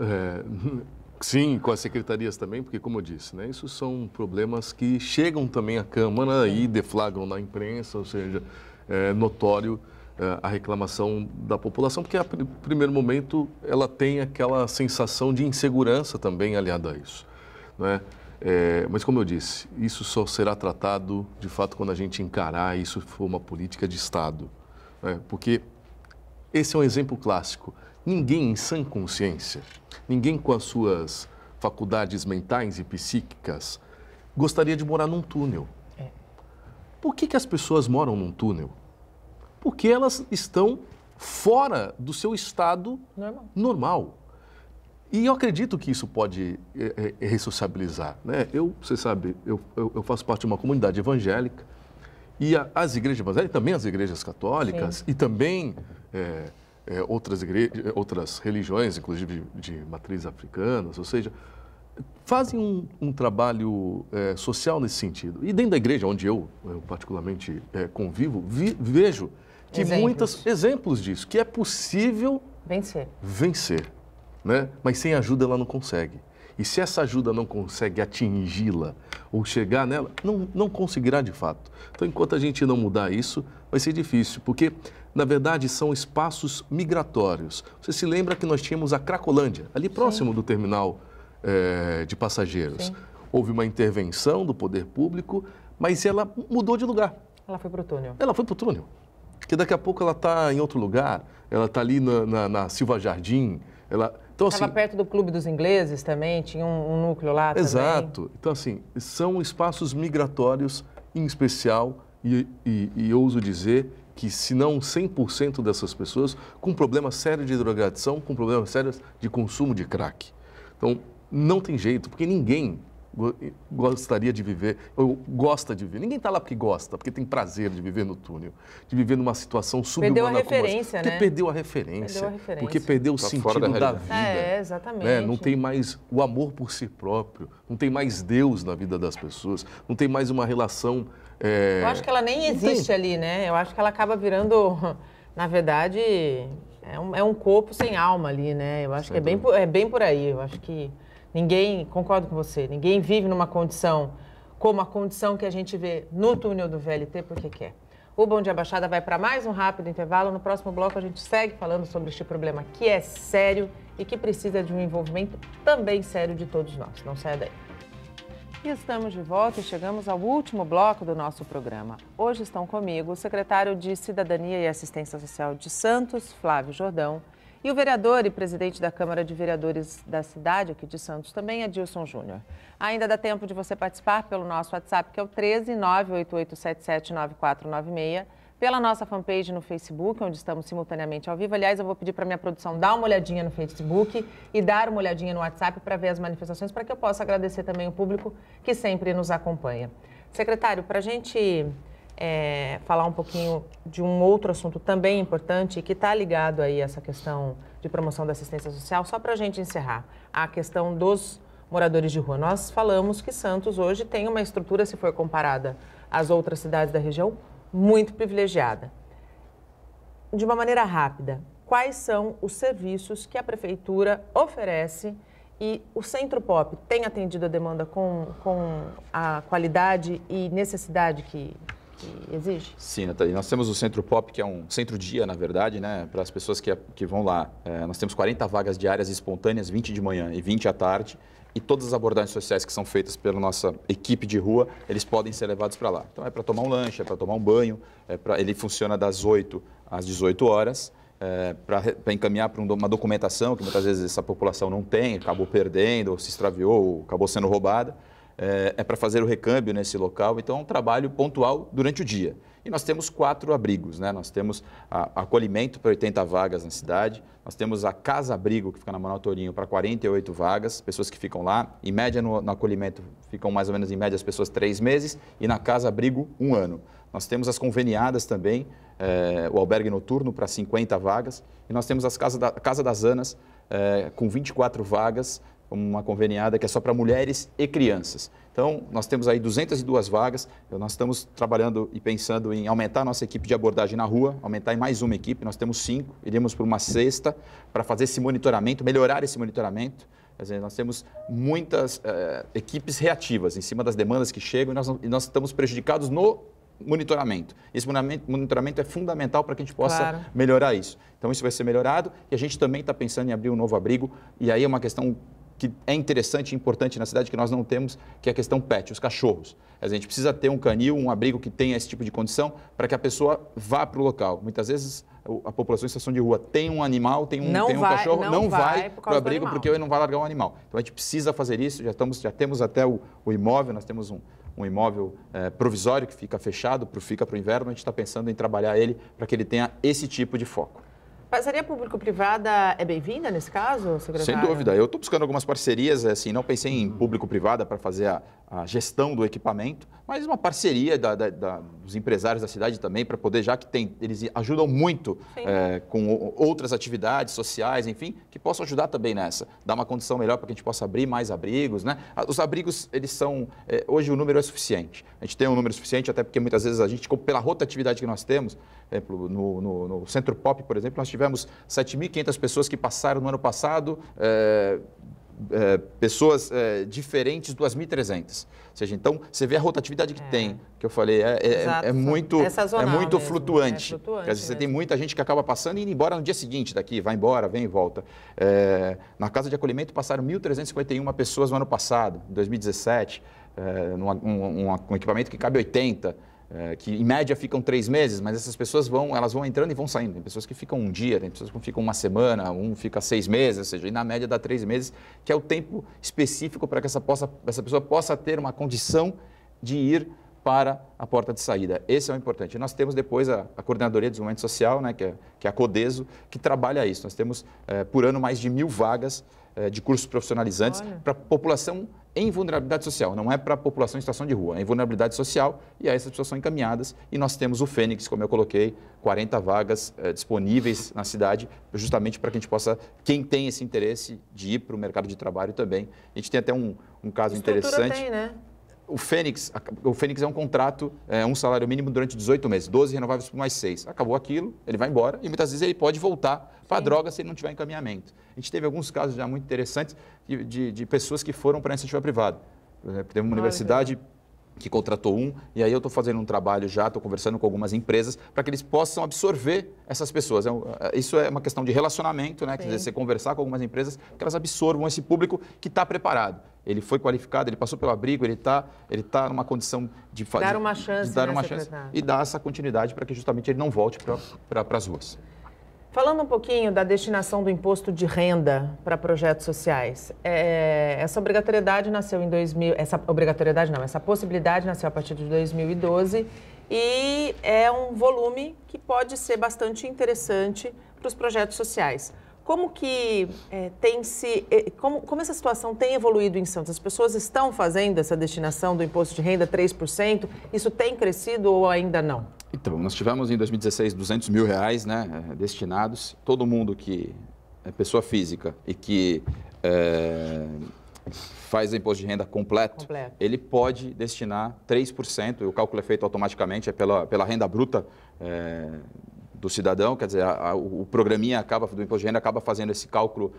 sim, com as secretarias também, porque como eu disse, né, isso são problemas que chegam também à Câmara e deflagram na imprensa, ou seja, é notório a reclamação da população, porque a primeiro momento ela tem aquela sensação de insegurança também aliada a isso, né? Mas como eu disse, isso só será tratado de fato quando a gente encarar isso for uma política de Estado, né? Porque esse é um exemplo clássico. Ninguém em sã consciência, ninguém com as suas faculdades mentais e psíquicas gostaria de morar num túnel. Por que as pessoas moram num túnel? Porque elas estão fora do seu estado normal. E eu acredito que isso pode ressociabilizar, né? Você sabe, eu faço parte de uma comunidade evangélica e as igrejas evangélicas, também as igrejas católicas, sim, e também outras religiões, inclusive de matriz africanas, ou seja, fazem um trabalho social nesse sentido. E dentro da igreja, onde eu particularmente convivo, vejo que muitos exemplos disso, que é possível vencer, né? Mas sem ajuda ela não consegue. E se essa ajuda não consegue atingi-la ou chegar nela, não conseguirá de fato. Então, enquanto a gente não mudar isso, vai ser difícil, porque, na verdade, são espaços migratórios. Você se lembra que nós tínhamos a Cracolândia, ali próximo, sim, do terminal de passageiros. Sim. Houve uma intervenção do poder público, mas ela mudou de lugar. Ela foi para o túnel. Ela foi para o túnel. Porque daqui a pouco ela está em outro lugar, ela está ali na Silva Jardim. Então, estava perto do Clube dos Ingleses também, tinha um núcleo lá também. Exato. Então, assim, são espaços migratórios em especial e ouso dizer que, se não 100% dessas pessoas, com problemas sérios de drogadição, com problemas sérios de consumo de crack. Então, não tem jeito, porque ninguém gostaria de viver, ou gosta de viver. Ninguém está lá porque gosta, porque tem prazer de viver no túnel, de viver numa situação subhumana. Perdeu a referência, porque perdeu a referência, porque perdeu o sentido da vida. Exatamente. Né? Não tem mais o amor por si próprio, não tem mais Deus na vida das pessoas, não tem mais uma relação... Eu acho que ela nem existe ali, né? Eu acho que ela acaba virando, na verdade, é um corpo sem alma ali, né? Eu acho que é bem por aí. Eu acho que concordo com você, ninguém vive numa condição como a condição que a gente vê no túnel do VLT porque quer. O Bom Dia Baixada vai para mais um rápido intervalo. No próximo bloco a gente segue falando sobre este problema que é sério e que precisa de um envolvimento também sério de todos nós. Não saia daí. E estamos de volta e chegamos ao último bloco do nosso programa. Hoje estão comigo o secretário de Cidadania e Assistência Social de Santos, Flávio Jordão, e o vereador e presidente da Câmara de Vereadores da cidade, aqui de Santos, também, Adilson Júnior. Ainda dá tempo de você participar pelo nosso WhatsApp, que é o 13988779496, pela nossa fanpage no Facebook, onde estamos simultaneamente ao vivo. Aliás, eu vou pedir para minha produção dar uma olhadinha no Facebook e dar uma olhadinha no WhatsApp para ver as manifestações, para que eu possa agradecer também o público que sempre nos acompanha. Secretário, para a gente falar um pouquinho de um outro assunto também importante que está ligado aí a essa questão de promoção da assistência social, só para a gente encerrar, a questão dos moradores de rua. Nós falamos que Santos hoje tem uma estrutura, se for comparada às outras cidades da região, muito privilegiada. De uma maneira rápida, quais são os serviços que a Prefeitura oferece e o Centro Pop tem atendido a demanda com a qualidade e necessidade que exige? Sim, Nathalie. Nós temos o Centro Pop, que é um centro-dia, na verdade, né, para as pessoas que vão lá. Nós temos 40 vagas diárias espontâneas, 20 de manhã e 20 à tarde. E todas as abordagens sociais que são feitas pela nossa equipe de rua, eles podem ser levados para lá. Então, é para tomar um lanche, é para tomar um banho, ele funciona das 8 às 18 horas, para encaminhar para uma documentação que muitas vezes essa população não tem, acabou perdendo, ou se extraviou, ou acabou sendo roubada. É para fazer o recâmbio nesse local, então é um trabalho pontual durante o dia. E nós temos 4 abrigos, né? Nós temos acolhimento para 80 vagas na cidade, nós temos a Casa Abrigo, que fica na Manuel Torinho, para 48 vagas, pessoas que ficam lá. Em média, no acolhimento, ficam mais ou menos, em média, as pessoas 3 meses, e na Casa Abrigo, 1 ano. Nós temos as conveniadas também, o albergue noturno para 50 vagas, e nós temos a Casa das Anas, com 24 vagas, uma conveniada que é só para mulheres e crianças. Então, nós temos aí 202 vagas, nós estamos trabalhando e pensando em aumentar a nossa equipe de abordagem na rua, aumentar em mais uma equipe, nós temos 5, iremos por uma 6ª para fazer esse monitoramento, melhorar esse monitoramento. Quer dizer, nós temos muitas equipes reativas em cima das demandas que chegam e nós estamos prejudicados no monitoramento. Esse monitoramento é fundamental para que a gente possa melhorar isso. Então, isso vai ser melhorado e a gente também está pensando em abrir um novo abrigo e aí é uma questão que é interessante e importante na cidade que nós não temos, que é a questão pet, os cachorros. A gente precisa ter um canil, um abrigo que tenha esse tipo de condição para que a pessoa vá para o local. Muitas vezes a população em situação de rua tem um animal, tem um cachorro, não vai para o abrigo porque ele não vai largar o animal. Então a gente precisa fazer isso, já temos até o imóvel, nós temos um imóvel provisório que fica fechado, fica para o inverno, a gente está pensando em trabalhar ele para que ele tenha esse tipo de foco. Parceria público-privada é bem-vinda nesse caso, secretário? Sem dúvida. Eu estou buscando algumas parcerias, assim, não pensei em público-privada para fazer a gestão do equipamento, mas uma parceria dos empresários da cidade também, para poder, já que eles ajudam muito com outras atividades sociais, enfim, que possam ajudar também nessa, dar uma condição melhor para que a gente possa abrir mais abrigos, né? Os abrigos, eles são, hoje o número é suficiente. A gente tem um número suficiente, até porque muitas vezes a gente, pela rotatividade que nós temos, por exemplo, no Centro Pop, por exemplo, nós tivemos 7.500 pessoas que passaram no ano passado, pessoas diferentes, 2.300. Ou seja, então, você vê a rotatividade que tem, que eu falei, é muito flutuante. Quer dizer, você tem muita gente que acaba passando e indo embora no dia seguinte daqui, vai embora, vem e volta. Na casa de acolhimento passaram 1.351 pessoas no ano passado, em 2017, um equipamento que cabe 80. Que em média ficam 3 meses, mas essas pessoas elas vão entrando e vão saindo. Tem pessoas que ficam um dia, tem pessoas que ficam uma semana, fica 6 meses, ou seja, e na média dá 3 meses, que é o tempo específico para que essa pessoa possa ter uma condição de ir para a porta de saída. Esse é o importante. E nós temos depois a Coordenadoria de Desenvolvimento Social, né, que é a CODESO, que trabalha isso. Nós temos por ano mais de 1.000 vagas de cursos profissionalizantes para a população em vulnerabilidade social, não é para a população em situação de rua, é em vulnerabilidade social e aí essas pessoas são encaminhadas e nós temos o Fênix, como eu coloquei, 40 vagas disponíveis na cidade, justamente para que a gente possa, quem tem esse interesse de ir para o mercado de trabalho também. A gente tem até um caso interessante. Tem, né? O Fênix é um contrato, um salário mínimo durante 18 meses, 12 renováveis por mais 6. Acabou aquilo, ele vai embora e muitas vezes ele pode voltar para a droga se ele não tiver encaminhamento. A gente teve alguns casos já muito interessantes de pessoas que foram para a iniciativa privada. Por exemplo, teve uma universidade que contratou e aí eu estou fazendo um trabalho já, estou conversando com algumas empresas para que eles possam absorver essas pessoas. Isso é uma questão de relacionamento, né? Quer dizer, você conversar com algumas empresas que elas absorvam esse público que está preparado. Ele foi qualificado, ele passou pelo abrigo, ele tá numa condição de fazer... Dar uma chance, e dar essa continuidade para que justamente ele não volte para as ruas. Falando um pouquinho da destinação do imposto de renda para projetos sociais, essa obrigatoriedade nasceu em 2000, essa possibilidade nasceu a partir de 2012 e é um volume que pode ser bastante interessante para os projetos sociais. Como que como essa situação tem evoluído em Santos? As pessoas estão fazendo essa destinação do imposto de renda 3%? Isso tem crescido ou ainda não? Então, nós tivemos em 2016 R$200 mil, né, destinados. Todo mundo que é pessoa física e que faz o imposto de renda completo, ele pode destinar 3%. O cálculo é feito automaticamente, é pela renda bruta do cidadão, quer dizer, o programinha do imposto de renda acaba fazendo esse cálculo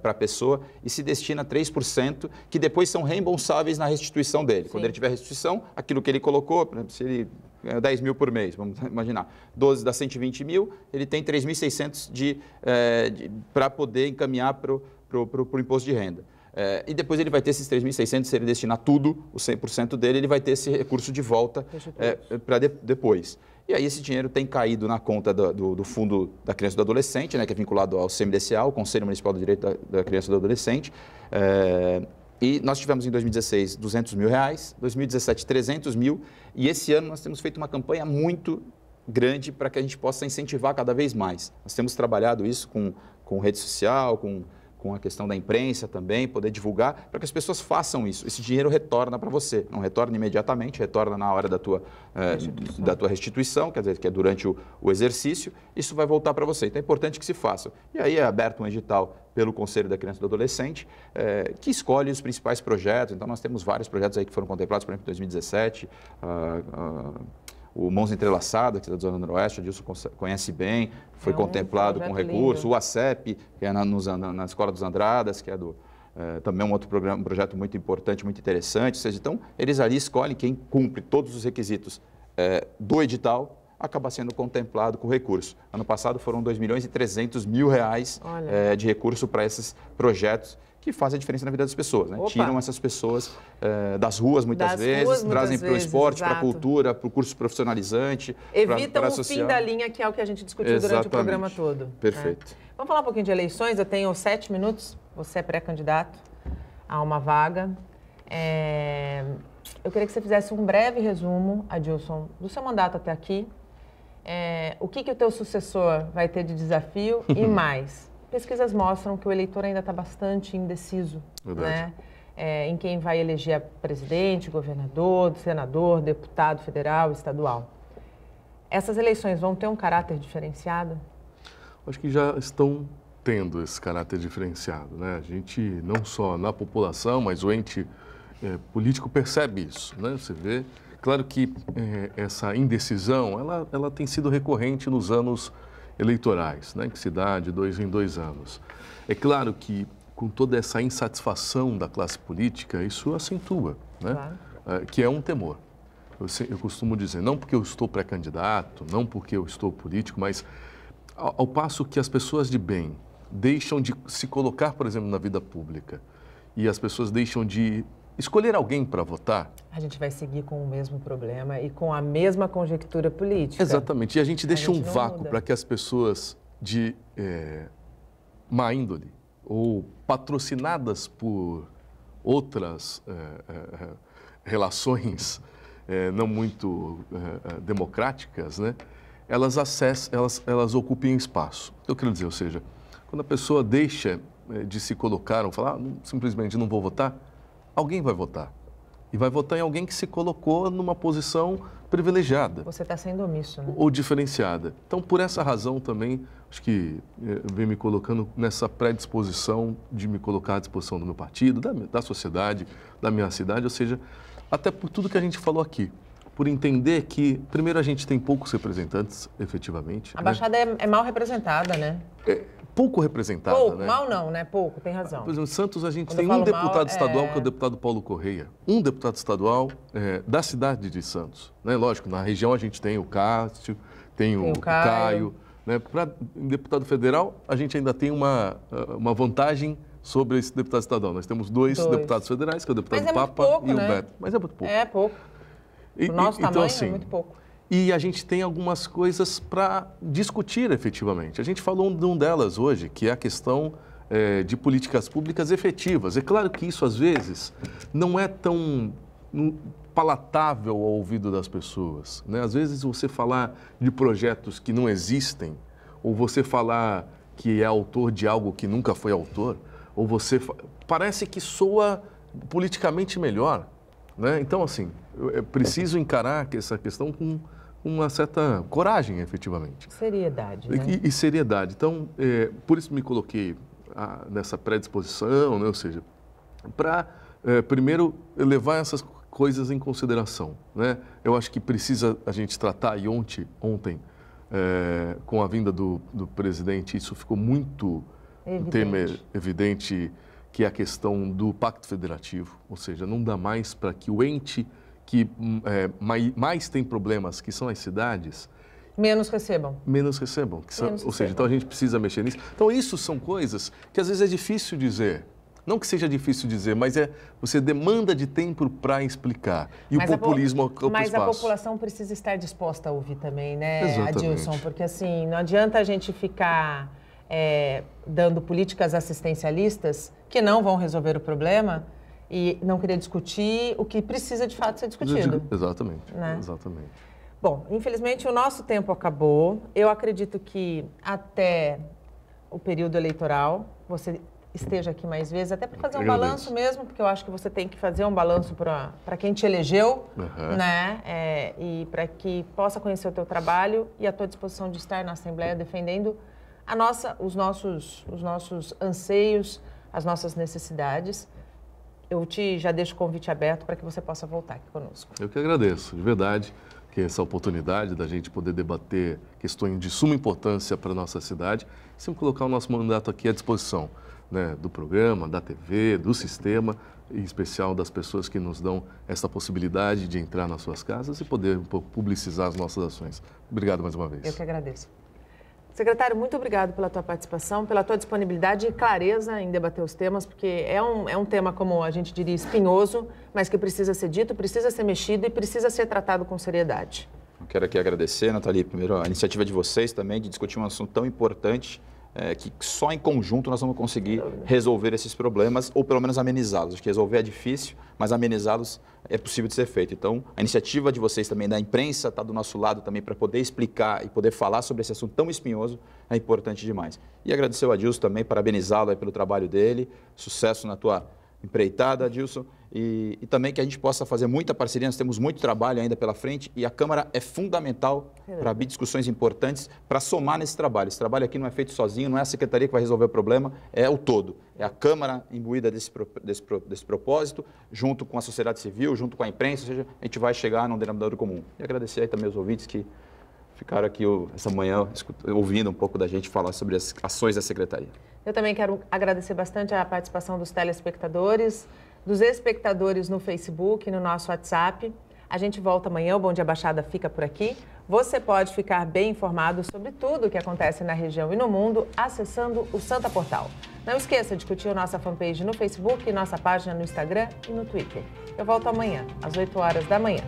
para a pessoa e se destina 3%, que depois são reembolsáveis na restituição dele. Sim. Quando ele tiver restituição, aquilo que ele colocou, por exemplo, se ele ganha 10 mil por mês, vamos imaginar, 12 dá 120 mil, ele tem 3.600 para poder encaminhar para o imposto de renda. E depois ele vai ter esses 3.600, se ele destinar tudo, o 100% dele, ele vai ter esse recurso de volta para depois. E aí esse dinheiro tem caído na conta do Fundo da Criança e do Adolescente, né, que é vinculado ao CMDCA, o Conselho Municipal do Direito da Criança e do Adolescente. E nós tivemos em 2016 200 mil reais, 2017 300 mil, e esse ano nós temos feito uma campanha muito grande para que a gente possa incentivar cada vez mais. Nós temos trabalhado isso com rede social, com a questão da imprensa também, poder divulgar, para que as pessoas façam isso. Esse dinheiro retorna para você, não retorna imediatamente, retorna na hora da tua restituição, quer dizer, que é durante o exercício, isso vai voltar para você. Então é importante que se faça. E aí é aberto um edital pelo Conselho da Criança e do Adolescente, que escolhe os principais projetos. Então nós temos vários projetos aí que foram contemplados, por exemplo, em 2017, o Mãos Entrelaçadas, que é da Zona Noroeste, o Dilson conhece bem, foi contemplado com recurso. Lindo. O ACEP, que é na Escola dos Andradas, que é também um outro programa, um projeto muito importante, muito interessante. Ou seja, então, eles ali escolhem quem cumpre todos os requisitos do edital, acaba sendo contemplado com recurso. Ano passado foram 2.300.000 reais de recurso para esses projetos, que fazem a diferença na vida das pessoas, né? Tiram essas pessoas das ruas muitas vezes, trazem para o esporte, para a cultura, para o curso profissionalizante. Evitam o fim da linha, que é o que a gente discutiu durante o programa todo. Perfeito. Vamos falar um pouquinho de eleições. Eu tenho 7 minutos, você é pré-candidato a uma vaga. Eu queria que você fizesse um breve resumo, Adilson, do seu mandato até aqui. O que o teu sucessor vai ter de desafio e mais? Pesquisas mostram que o eleitor ainda está bastante indeciso, né? Em quem vai eleger presidente, governador, senador, deputado federal, estadual. Essas eleições vão ter um caráter diferenciado? Acho que já estão tendo esse caráter diferenciado, né? A gente, não só na população, mas o ente político percebe isso, né? Você vê, claro que essa indecisão, ela tem sido recorrente nos anos eleitorais, né, que se dá de 2 em 2 anos. É claro que, com toda essa insatisfação da classe política, isso acentua, né? Claro. Que é um temor. Eu costumo dizer, não porque eu estou pré-candidato, não porque eu estou político, mas ao passo que as pessoas de bem deixam de se colocar, por exemplo, na vida pública, e as pessoas deixam de escolher alguém para votar... A gente vai seguir com o mesmo problema e com a mesma conjectura política. Exatamente. E a gente deixa um vácuo para que as pessoas de má índole ou patrocinadas por outras relações não muito democráticas, né? Elas ocupem espaço. Eu quero dizer, ou seja, quando a pessoa deixa de se colocar ou falar, simplesmente não vou votar, alguém vai votar. E vai votar em alguém que se colocou numa posição privilegiada. Você está sendo omisso, né? Ou diferenciada. Então, por essa razão também, acho que vem me colocando nessa predisposição de me colocar à disposição do meu partido, da sociedade, da minha cidade, ou seja, até por tudo que a gente falou aqui. Por entender que, primeiro, a gente tem poucos representantes, efetivamente. A Baixada é mal representada, né? Pouco representada, pouco, né? Mal não, né? Pouco, tem razão. Por exemplo, em Santos a gente tem um deputado estadual, que é o deputado Paulo Correia. Um deputado estadual da cidade de Santos. Né? Lógico, na região a gente tem o Cássio, tem o Caio. Né? Para deputado federal, a gente ainda tem uma vantagem sobre esse deputado estadual. Nós temos dois deputados federais, que é o deputado Papa e o Beto. Mas é muito pouco. É pouco. O nosso tamanho assim, é muito pouco. E a gente tem algumas coisas para discutir efetivamente. A gente falou de uma delas hoje, que é a questão de políticas públicas efetivas. É claro que isso, às vezes, não é tão palatável ao ouvido das pessoas, né? Às vezes, você falar de projetos que não existem, ou você falar que é autor de algo que nunca foi autor, ou você... Parece que soa politicamente melhor, né? Então, assim, é preciso encarar essa questão com uma certa coragem, efetivamente. Seriedade, né? E seriedade. Então, por isso me coloquei nessa predisposição, né? Ou seja, para, primeiro, levar essas coisas em consideração, né? Eu acho que precisa a gente tratar, e ontem com a vinda do presidente, isso ficou muito evidente, que é a questão do Pacto Federativo, ou seja, não dá mais para que o ente que mais tem problemas, que são as cidades, menos recebam. Ou seja, então a gente precisa mexer nisso. Então isso são coisas que às vezes é difícil dizer. Não que seja difícil dizer, mas você demanda de tempo para explicar. E o populismo ocupa Mas espaço. A população precisa estar disposta a ouvir também, né, Exatamente. Adilson? Porque assim, não adianta a gente ficar dando políticas assistencialistas que não vão resolver o problema e não querer discutir o que precisa de fato ser discutido. Exatamente, né? Exatamente. Bom, infelizmente o nosso tempo acabou. Eu acredito que até o período eleitoral você esteja aqui mais vezes, até para fazer um balanço mesmo, porque eu acho que você tem que fazer um balanço para quem te elegeu, né? E para que possa conhecer o teu trabalho e a tua disposição de estar na Assembleia defendendo os nossos anseios, as nossas necessidades. Eu já deixo o convite aberto para que você possa voltar aqui conosco. Eu que agradeço, de verdade, que essa oportunidade da gente poder debater questões de suma importância para a nossa cidade, sempre colocar o nosso mandato aqui à disposição, né, do programa, da TV, do sistema, em especial das pessoas que nos dão essa possibilidade de entrar nas suas casas e poder um pouco publicizar as nossas ações. Obrigado mais uma vez. Eu que agradeço. Secretário, muito obrigado pela tua participação, pela tua disponibilidade e clareza em debater os temas, porque é um tema, como a gente diria, espinhoso, mas que precisa ser dito, precisa ser mexido e precisa ser tratado com seriedade. Eu quero aqui agradecer, Nathalie, primeiro a iniciativa de vocês também de discutir um assunto tão importante, que só em conjunto nós vamos conseguir resolver esses problemas ou pelo menos amenizá-los. Acho que resolver é difícil, mas amenizá-los é possível de ser feito. Então, a iniciativa de vocês também, da imprensa, está do nosso lado também para poder explicar e poder falar sobre esse assunto tão espinhoso, é importante demais. E agradecer ao Adilson também, parabenizá-lo pelo trabalho dele, sucesso na tua empreitada, Adilson, e também que a gente possa fazer muita parceria, nós temos muito trabalho ainda pela frente e a Câmara é fundamental para abrir discussões importantes, para somar nesse trabalho. Esse trabalho aqui não é feito sozinho, não é a Secretaria que vai resolver o problema, é o todo. É a Câmara imbuída desse propósito, junto com a sociedade civil, junto com a imprensa, ou seja, a gente vai chegar num denominador comum. E agradecer aí também aos ouvintes que ficaram aqui essa manhã ouvindo um pouco da gente falar sobre as ações da Secretaria. Eu também quero agradecer bastante a participação dos telespectadores, dos espectadores no Facebook e no nosso WhatsApp. A gente volta amanhã, o Bom Dia Baixada fica por aqui. Você pode ficar bem informado sobre tudo o que acontece na região e no mundo acessando o Santa Portal. Não esqueça de curtir a nossa fanpage no Facebook, nossa página no Instagram e no Twitter. Eu volto amanhã, às 8 horas da manhã.